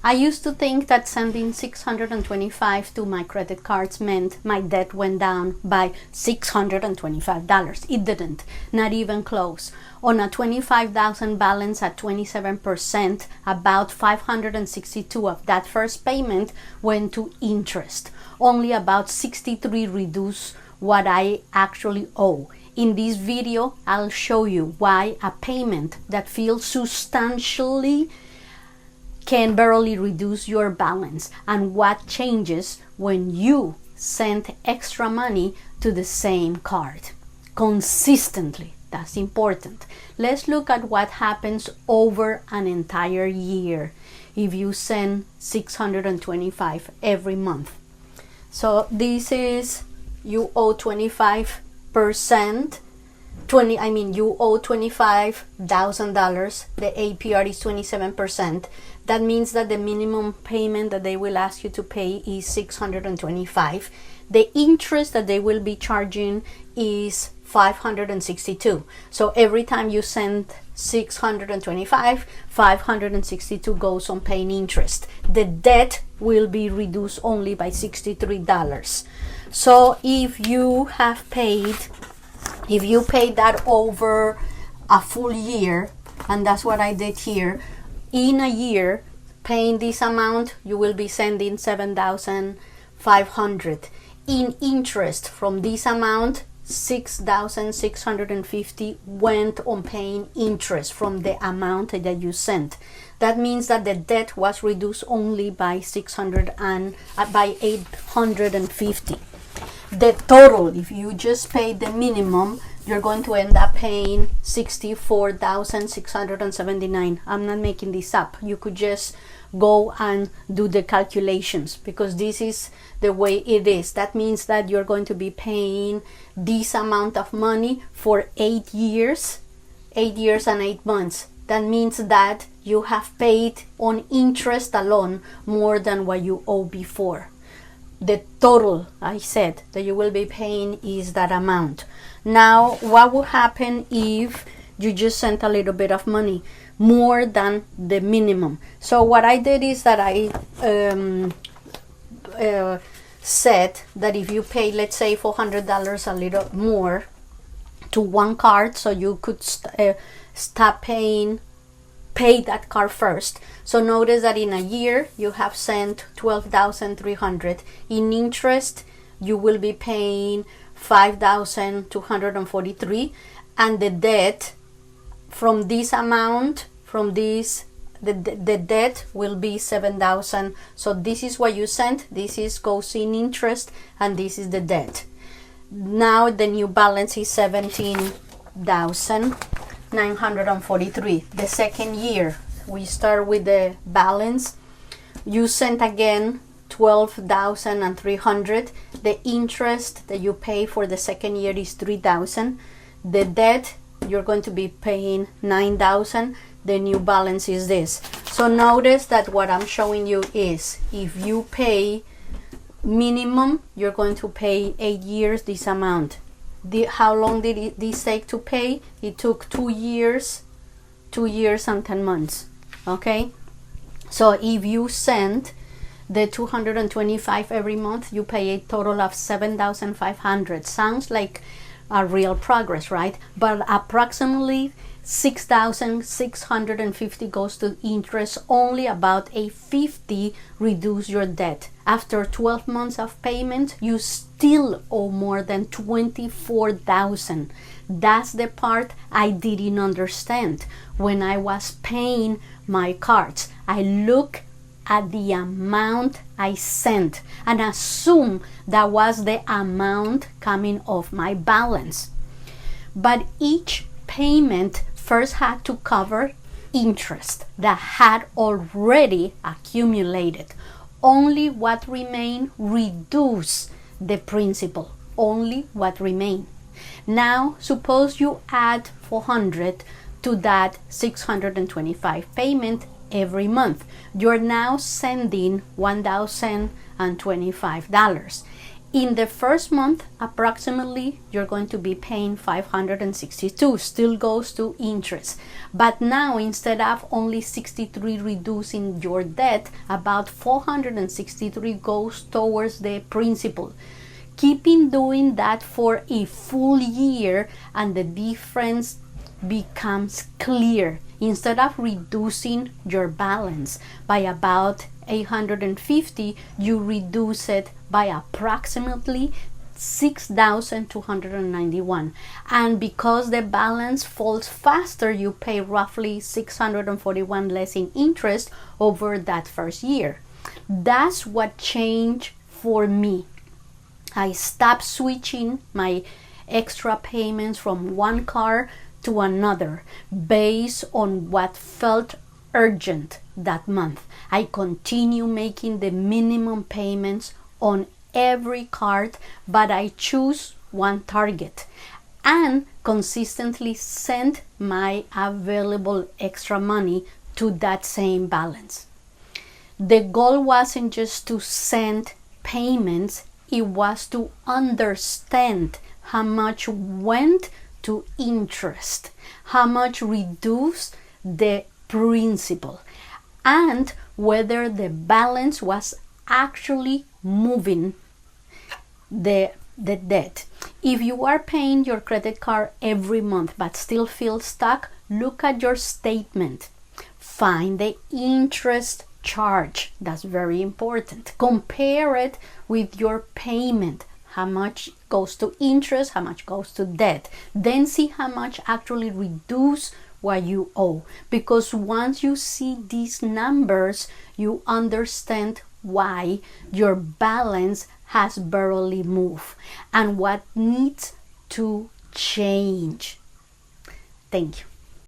I used to think that sending $625 to my credit cards meant my debt went down by $625. It didn't, not even close. On a $25,000 balance at 27%, about $562 of that first payment went to interest. Only about $63 reduced what I actually owe. In this video, I'll show you why a payment that feels substantially can barely reduce your balance and what changes when you send extra money to the same card consistently. That's important. Let's look at what happens over an entire year if you send $625 every month. So this is, you owe 25%. You owe $25,000. The APR is 27%. That means that the minimum payment that they will ask you to pay is $625. The interest that they will be charging is $562. So every time you send $625, $562 goes on paying interest. The debt will be reduced only by $63. So if you paid that over a full year, and that's what I did here, in a year, paying this amount, you will be sending $7,500. In interest from this amount, $6,650 went on paying interest from the amount that you sent. That means that the debt was reduced only by $850. The total, if you just pay the minimum, you're going to end up paying $64,679. I'm not making this up. You could just go and do the calculations because this is the way it is. That means that you're going to be paying this amount of money for 8 years and 8 months. That means that you have paid on interest alone more than what you owe before. The total, I said, that you will be paying is that amount. Now, what will happen if you just sent a little bit of money, more than the minimum? So what I did is that I said that if you pay, let's say $400 a little more to one card, so you could stop pay that card first. So notice that in a year you have sent $12,300. In interest you will be paying $5,243, and the debt from this amount, the debt will be $7,000. So this is what you sent, this goes in interest, and this is the debt. Now the new balance is $17,943. The second year, we start with the balance. You sent again $12,300. The interest that you pay for the second year is $3,000. The debt, you're going to be paying $9,000. The new balance is this. So notice that what I'm showing you is if you pay minimum, you're going to pay 8 years this amount. How long did this take to pay? It took 2 years and 10 months. Okay, so if you send the $225 every month, you pay a total of $7,500. Sounds like a real progress, right? But approximately $6,650 goes to interest. Only about $50 reduce your debt. After 12 months of payment, you still owe more than $24,000. That's the part I didn't understand when I was paying my cards. I look at the amount I sent and assume that was the amount coming off my balance. But each payment first had to cover interest that had already accumulated. Only what remained reduced the principal. Only what remained. Now suppose you add $400 to that $625 payment every month. You're now sending $1,025. In the first month, approximately, you're going to be paying $562, still goes to interest. But now, instead of only 63 reducing your debt, about 463 goes towards the principal. Keeping doing that for a full year, and the difference becomes clear. Instead of reducing your balance by about 850, you reduce it by approximately 6,291. And because the balance falls faster, you pay roughly 641 less in interest over that first year. That's what changed for me. I stopped switching my extra payments from one car to another based on what felt urgent that month. I continue making the minimum payments on every card, but I choose one target and consistently send my available extra money to that same balance. The goal wasn't just to send payments, it was to understand how much went to interest, how much reduced the principal, and whether the balance was actually moving the debt. If you are paying your credit card every month but still feel stuck, look at your statement. Find the interest charge. That's very important. Compare it with your payment. How much goes to interest, how much goes to debt. Then see how much actually reduce what you owe. Because once you see these numbers, you understand why your balance has barely moved and what needs to change. Thank you.